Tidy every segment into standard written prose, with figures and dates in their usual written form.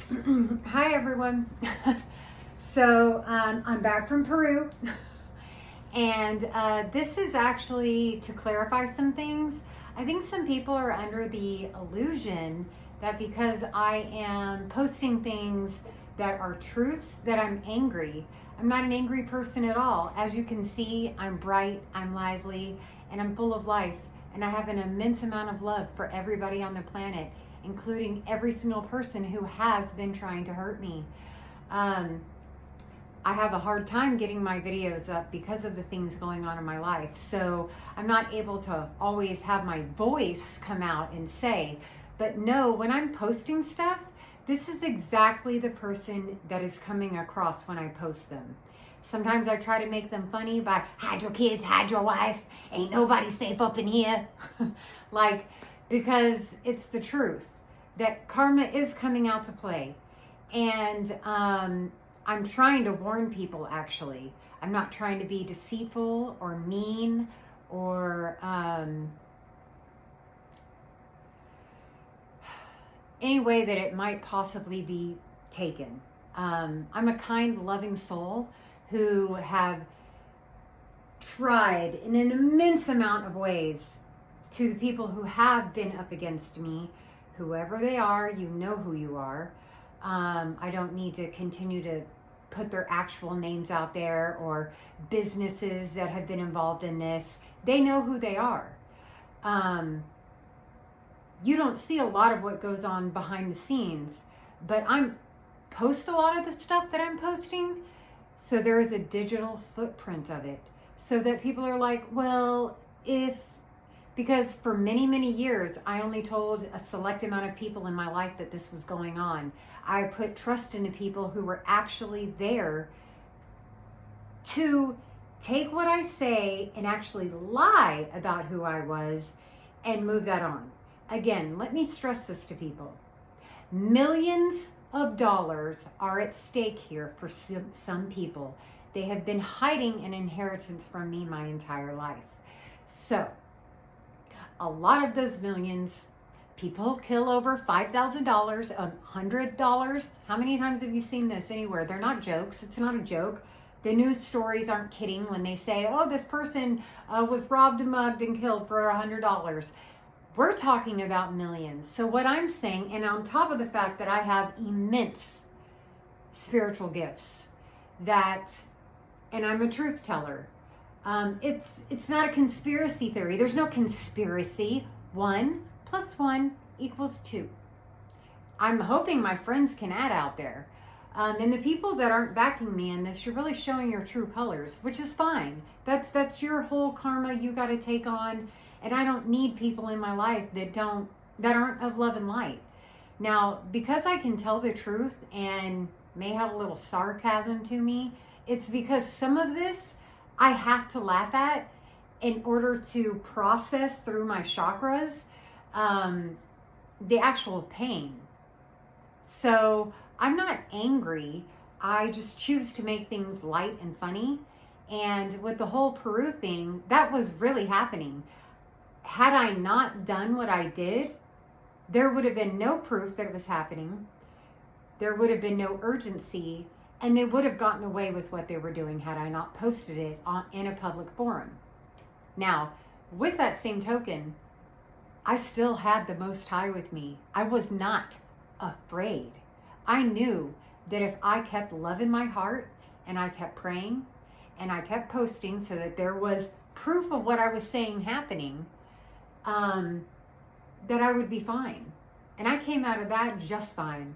Hi everyone. I'm back from Peru and this is actually to clarify some things. I think some people are under the illusion that because I am posting things that are truths that I'm angry. I'm not an angry person at all. As you can see, I'm bright, I'm lively, and I'm full of life. And I have an immense amount of love for everybody on the planet, including every single person who has been trying to hurt me. I have a hard time getting my videos up because of the things going on in my life. So I'm not able to always have my voice come out and say, but no, when I'm posting stuff, this is exactly the person that is coming across when I post them. Sometimes I try to make them funny by, hide your kids, hide your wife, ain't nobody safe up in here. Because it's the truth that karma is coming out to play. And I'm trying to warn people, actually. I'm not trying to be deceitful or mean or any way that it might possibly be taken. I'm a kind, loving soul who have tried in an immense amount of ways to the people who have been up against me, whoever they are, you know who you are. I don't need to continue to put their actual names out there or businesses that have been involved in this. They know who they are. You don't see a lot of what goes on behind the scenes, but I post a lot of the stuff that I'm posting, so there is a digital footprint of it, so that people are like, well, because for many, many years, I only told a select amount of people in my life that this was going on. I put trust into people who were actually there to take what I say and actually lie about who I was and move that on. Again, let me stress this to people. Millions of dollars are at stake here for some people. They have been hiding an inheritance from me my entire life. So, a lot of those millions, people kill over $5,000, $100. How many times have you seen this anywhere? They're not jokes. It's not a joke. The news stories aren't kidding when they say, oh, this person was robbed and mugged and killed for $100. We're talking about millions. So what I'm saying, and on top of the fact that I have immense spiritual gifts, and I'm a truth teller, it's not a conspiracy theory. There's no conspiracy. 1 + 1 = 2. I'm hoping my friends can add out there. And the people that aren't backing me in this, you're really showing your true colors, which is fine. That's your whole karma you got to take on. And I don't need people in my life that aren't of love and light. Now, because I can tell the truth and may have a little sarcasm to me, it's because some of this I have to laugh at in order to process through my chakras the actual pain. So I'm not angry. I just choose to make things light and funny. And with the whole Peru thing, that was really happening. Had I not done what I did, there would have been no proof that it was happening. There would have been no urgency, and they would have gotten away with what they were doing had I not posted it in a public forum. Now, with that same token, I still had the Most High with me. I was not afraid. I knew that if I kept love in my heart and I kept praying and I kept posting so that there was proof of what I was saying happening, that I would be fine. And I came out of that just fine,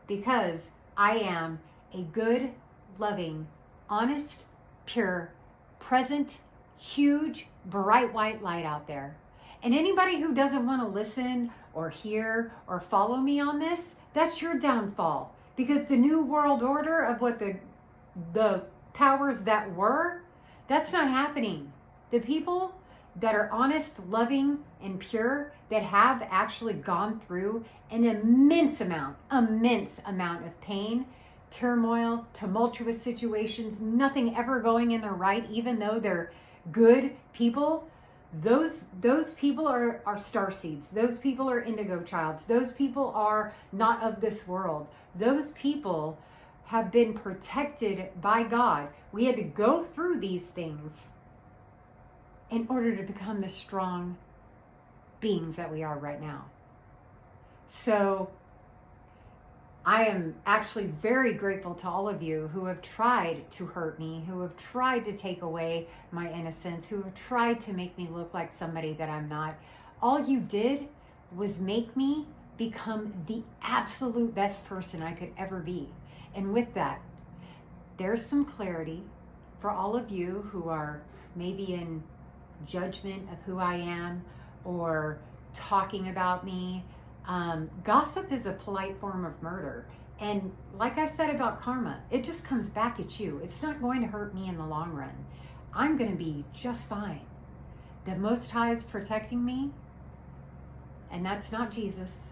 because I am a good, loving, honest, pure, present, huge, bright white light out there. And anybody who doesn't want to listen or hear or follow me on this, that's your downfall. Because the new world order of what the powers that were, that's not happening. The people that are honest, loving, and pure, that have actually gone through an immense amount of pain, turmoil, tumultuous situations, nothing ever going in their right, even though they're good people, those people are star seeds. Those people are indigo childs. Those people are not of this world. Those people have been protected by God. We had to go through these things in order to become the strong beings that we are right now. So I am actually very grateful to all of you who have tried to hurt me, who have tried to take away my innocence, who have tried to make me look like somebody that I'm not. All you did was make me become the absolute best person I could ever be. And with that, there's some clarity for all of you who are maybe in judgment of who I am or talking about me. Gossip is a polite form of murder. And like I said about karma, it just comes back at you. It's not going to hurt me in the long run. I'm going to be just fine. The Most High is protecting me, and that's not Jesus.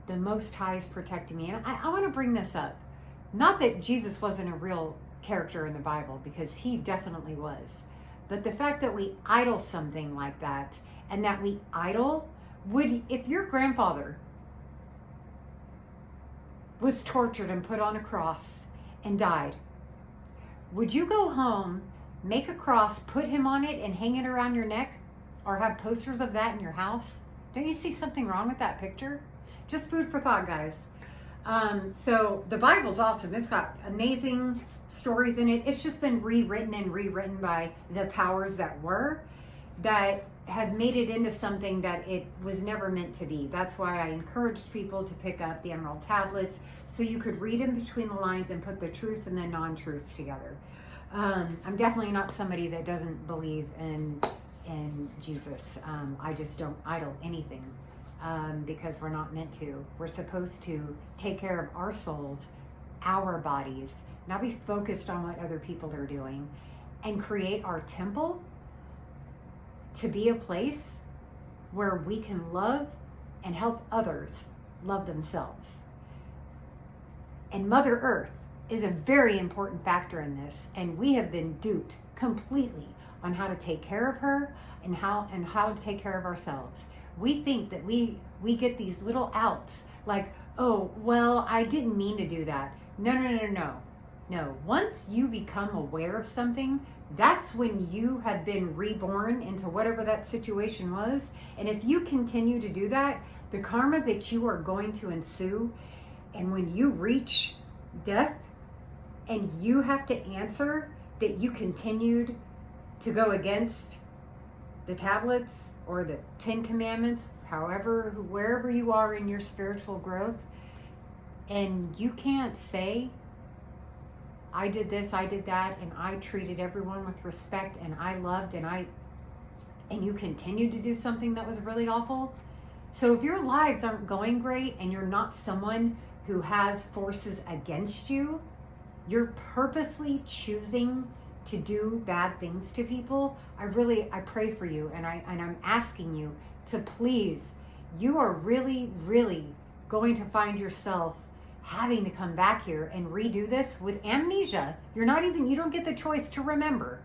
The Most High is protecting me. And I want to bring this up. Not that Jesus wasn't a real character in the Bible, because he definitely was. But the fact that we idol something like that, and that we idol, if your grandfather was tortured and put on a cross and died, would you go home, make a cross, put him on it, and hang it around your neck? Or have posters of that in your house? Don't you see something wrong with that picture? Just food for thought, guys. So the Bible's awesome. It's got amazing stories in it. It's just been rewritten and rewritten by the powers that were, that have made it into something that it was never meant to be. That's why I encouraged people to pick up the Emerald Tablets, so you could read in between the lines and put the truths and the non-truths together. I'm definitely not somebody that doesn't believe in Jesus. I just don't idol anything, because we're not meant to. We're supposed to take care of our souls, our bodies, not be focused on what other people are doing, and create our temple to be a place where we can love and help others love themselves. And Mother Earth is a very important factor in this, and we have been duped completely on how to take care of her and how to take care of ourselves. We think that we get these little outs, like, oh, well, I didn't mean to do that. No. Once you become aware of something, that's when you have been reborn into whatever that situation was. And if you continue to do that, the karma that you are going to ensue, and when you reach death and you have to answer that you continued to go against the tablets or the 10 Commandments, wherever you are in your spiritual growth, and you can't say, I did this, I did that, and I treated everyone with respect, and I loved, and you continued to do something that was really awful. So if your lives aren't going great and you're not someone who has forces against you, you're purposely choosing to do bad things to people, I pray for you, and I'm asking you to please, you are really, really going to find yourself having to come back here and redo this with amnesia. You don't get the choice to remember,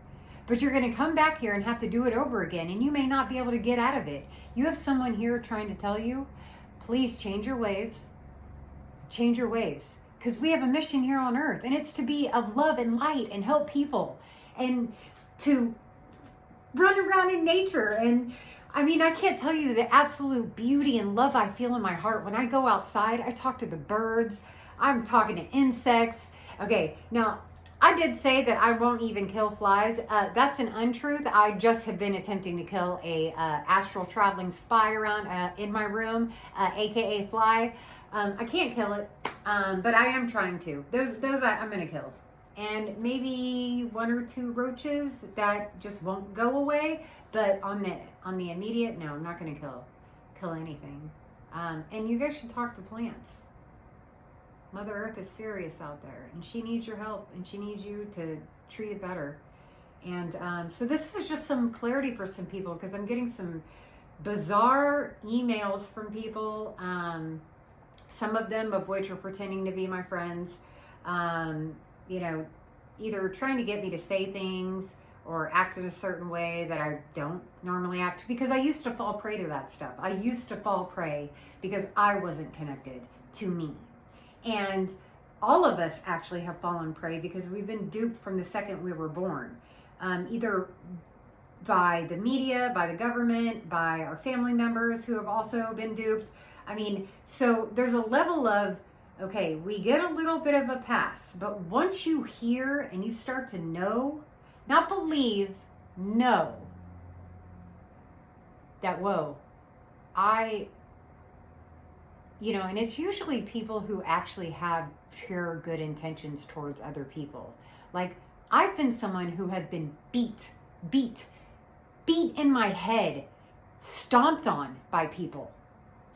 but you're going to come back here and have to do it over again, and you may not be able to get out of it. You have someone here trying to tell you, please change your ways, because we have a mission here on earth, and it's to be of love and light and help people and to run around in nature. And I mean, I can't tell you the absolute beauty and love I feel in my heart when I go outside. I talk to the birds. I'm talking to insects. Okay, now I did say that I won't even kill flies. That's an untruth. I just have been attempting to kill a astral traveling spy around in my room, aka fly. I can't kill it, but I am trying to. Those I'm gonna kill. And maybe 1 or 2 roaches that just won't go away. But on the immediate, no, I'm not going to kill anything. And you guys should talk to plants. Mother Earth is serious out there, and she needs your help, and she needs you to treat it better. And so this was just some clarity for some people, because I'm getting some bizarre emails from people. Some of them of which are pretending to be my friends. Either trying to get me to say things or act in a certain way that I don't normally act, because I used to fall prey to that stuff. I used to fall prey because I wasn't connected to me. And all of us actually have fallen prey because we've been duped from the second we were born, either by the media, by the government, by our family members who have also been duped. I mean, so there's a level of, okay, we get a little bit of a pass, but once you hear and you start to know, not believe, know that, whoa, and it's usually people who actually have pure good intentions towards other people. Like, I've been someone who have been beat in my head, stomped on by people,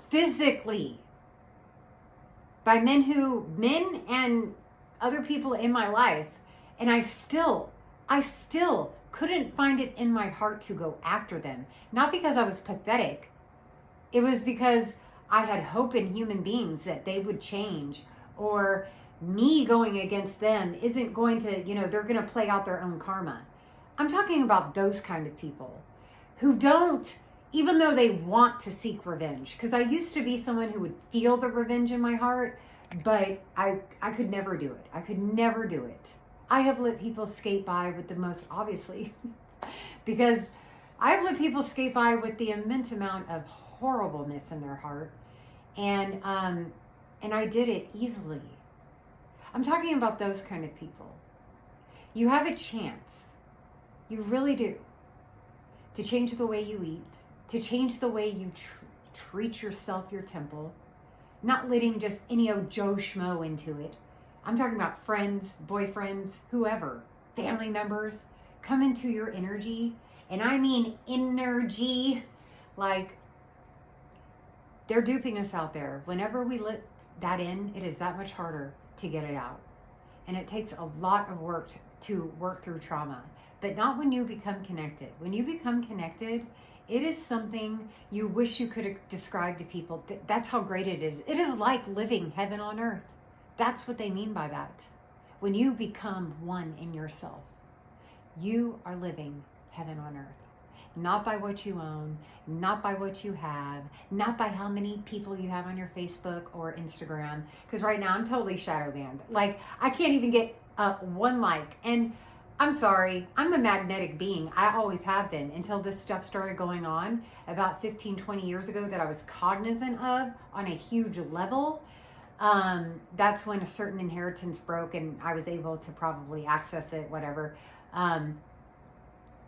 physically, by men and other people in my life. And I still couldn't find it in my heart to go after them. Not because I was pathetic. It was because I had hope in human beings that they would change, or me going against them isn't going to, they're going to play out their own karma. I'm talking about those kind of people who don't, even though they want to seek revenge. Because I used to be someone who would feel the revenge in my heart, but I could never do it. I could never do it. I have let people skate by with the most, obviously, because I've let people skate by with the immense amount of horribleness in their heart, and I did it easily. I'm talking about those kind of people. You have a chance, you really do, to change the way you eat, to change the way you treat yourself, your temple, not letting just any old Joe Schmo into it. I'm talking about friends, boyfriends, whoever, family members, come into your energy. And I mean energy, like, they're duping us out there. Whenever we let that in, it is that much harder to get it out. And it takes a lot of work to work through trauma, but not when you become connected. When you become connected, it is something you wish you could describe to people. That's how great it is. It is like living heaven on earth. That's what they mean by that. When you become one in yourself, you are living heaven on earth. Not by what you own, not by what you have, not by how many people you have on your Facebook or Instagram. Because right now I'm totally shadow banned. Like, I can't even get one like. And I'm sorry, I'm a magnetic being. I always have been, until this stuff started going on about 15, 20 years ago that I was cognizant of on a huge level. That's when a certain inheritance broke and I was able to probably access it, whatever.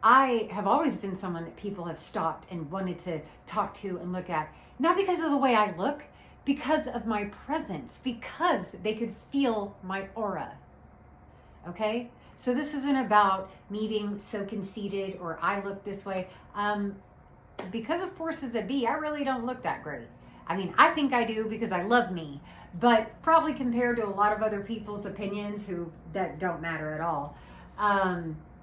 I have always been someone that people have stopped and wanted to talk to and look at, not because of the way I look, because of my presence, because they could feel my aura. Okay? So this isn't about me being so conceited or I look this way. Because of forces that be, I really don't look that great. I mean, I think I do because I love me, but probably compared to a lot of other people's opinions that don't matter at all.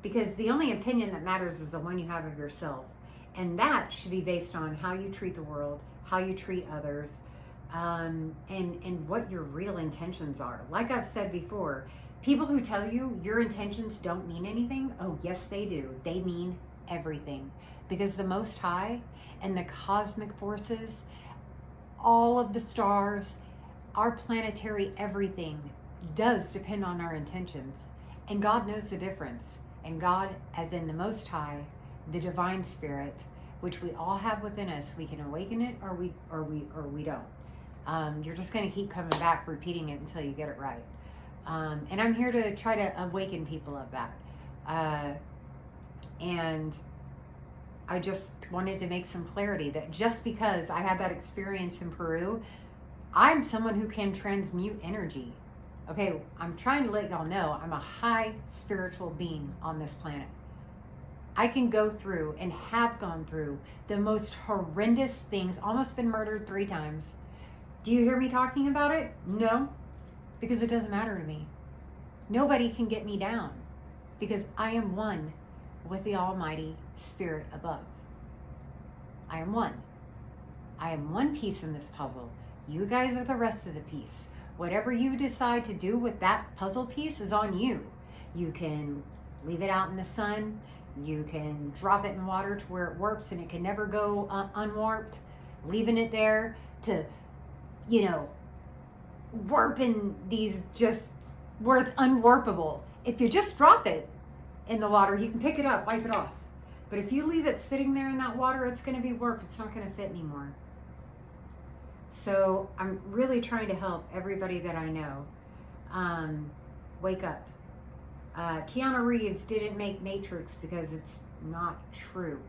Because the only opinion that matters is the one you have of yourself. And that should be based on how you treat the world, how you treat others, and what your real intentions are. Like I've said before, people who tell you your intentions don't mean anything, oh yes they do. They mean everything. Because the Most High and the cosmic forces, all of the stars, our planetary everything does depend on our intentions. And God knows the difference. And God, as in the Most High, the divine spirit, which we all have within us, we can awaken it or we don't. You're just going to keep coming back, repeating it until you get it right. And I'm here to try to awaken people of that. And I just wanted to make some clarity that just because I had that experience in Peru, I'm someone who can transmute energy. Okay, I'm trying to let y'all know I'm a high spiritual being on this planet. I can go through and have gone through the most horrendous things, almost been murdered 3 times. Do you hear me talking about it? No, because it doesn't matter to me. Nobody can get me down because I am one with the Almighty Spirit above. I am one. I am one piece in this puzzle. You guys are the rest of the piece. Whatever you decide to do with that puzzle piece is on you. You can leave it out in the sun. You can drop it in water to where it warps and it can never go unwarped, leaving it there to, you know, warp in these just where it's unwarpable. If you just drop it in the water, you can pick it up, wipe it off. But if you leave it sitting there in that water, it's going to be warped. It's not going to fit anymore. So I'm really trying to help everybody that I know wake up. Keanu Reeves didn't make Matrix because it's not true.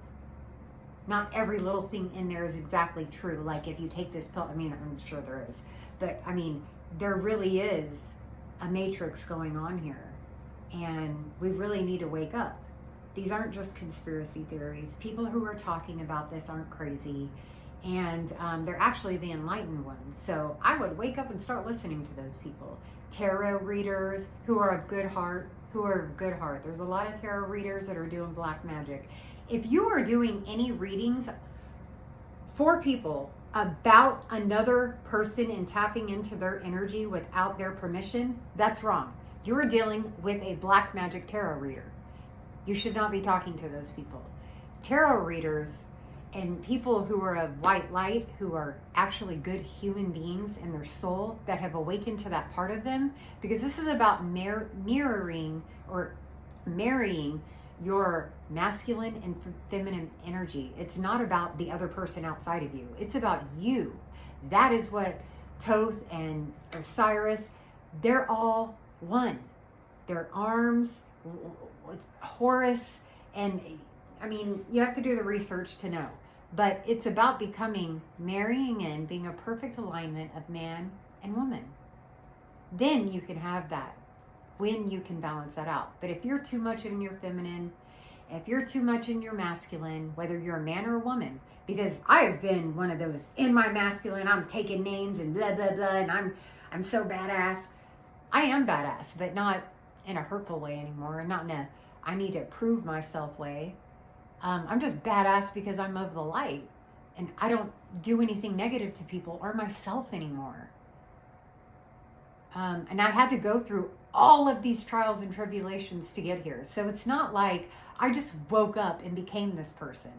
Not every little thing in there is exactly true. Like if you take this pill, I mean, I'm sure there is. But I mean, there really is a matrix going on here. And we really need to wake up. These aren't just conspiracy theories. People who are talking about this aren't crazy. And they're actually the enlightened ones. So I would wake up and start listening to those people. Tarot readers who are of good heart, There's a lot of tarot readers that are doing black magic. If you are doing any readings for people about another person and tapping into their energy without their permission, that's wrong. You're dealing with a black magic tarot reader. You should not be talking to those people. Tarot readers and people who are of white light, who are actually good human beings in their soul that have awakened to that part of them, because this is about mirroring or marrying your masculine and feminine energy. It's not about the other person outside of you. It's about you. That is what Thoth and Osiris, they're all one. Their arms, Horus, and I mean, you have to do the research to know. But it's about becoming, marrying in, being a perfect alignment of man and woman. Then you can have that, when you can balance that out. But if you're too much in your feminine, if you're too much in your masculine, whether you're a man or a woman, because I have been one of those in my masculine, I'm taking names and blah, blah, blah, and I'm so badass. I am badass, but not in a hurtful way anymore, and not in a I need to prove myself way. I'm just badass because I'm of the light, and I don't do anything negative to people or myself anymore. And I had to go through all of these trials and tribulations to get here. So it's not like I just woke up and became this person.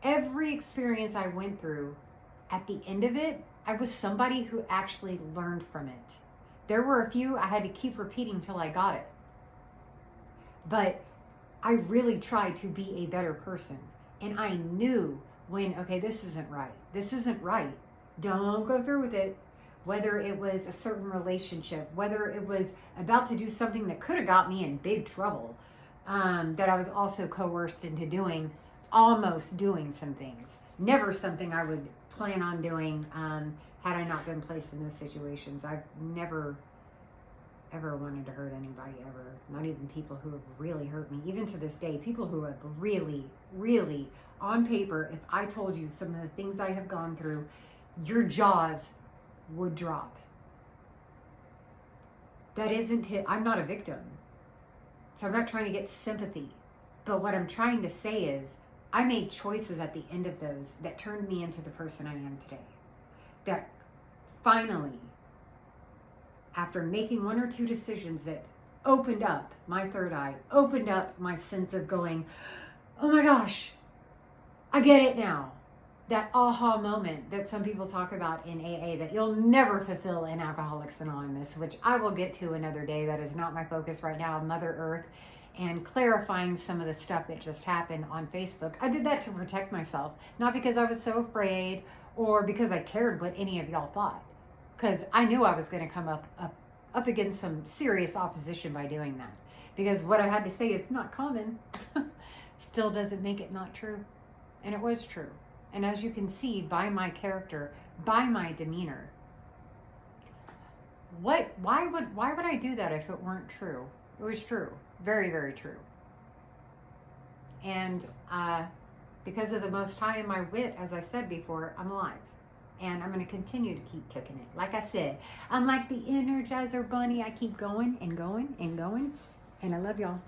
Every experience I went through, at the end of it, I was somebody who actually learned from it. There were a few I had to keep repeating till I got it. But I really tried to be a better person. And I knew when, okay, this isn't right. This isn't right. Don't go through with it. Whether it was a certain relationship, whether it was about to do something that could have got me in big trouble, that I was also coerced into doing, almost doing some things. Never something I would plan on doing had I not been placed in those situations. I've never ever wanted to hurt anybody ever. Not even people who have really hurt me. Even to this day, people who have really, really, on paper, if I told you some of the things I have gone through, your jaws would drop. That isn't it. I'm not a victim. So I'm not trying to get sympathy. But what I'm trying to say is, I made choices at the end of those that turned me into the person I am today. That finally, after making one or two decisions that opened up my third eye, opened up my sense of going, oh my gosh, I get it now. That aha moment that some people talk about in AA that you'll never fulfill in Alcoholics Anonymous, which I will get to another day. That is not my focus right now, Mother Earth, and clarifying some of the stuff that just happened on Facebook. I did that to protect myself, not because I was so afraid or because I cared what any of y'all thought, because I knew I was going to come up against some serious opposition by doing that, because what I had to say is not common still doesn't make it not true. And it was true. And as you can see by my character, by my demeanor, why would I do that if it weren't true? It was true. Very, very true. And because of the Most High and my wit, as I said before, I'm alive. And I'm going to continue to keep kicking it. Like I said, I'm like the Energizer Bunny. I keep going and going and going. And I love y'all.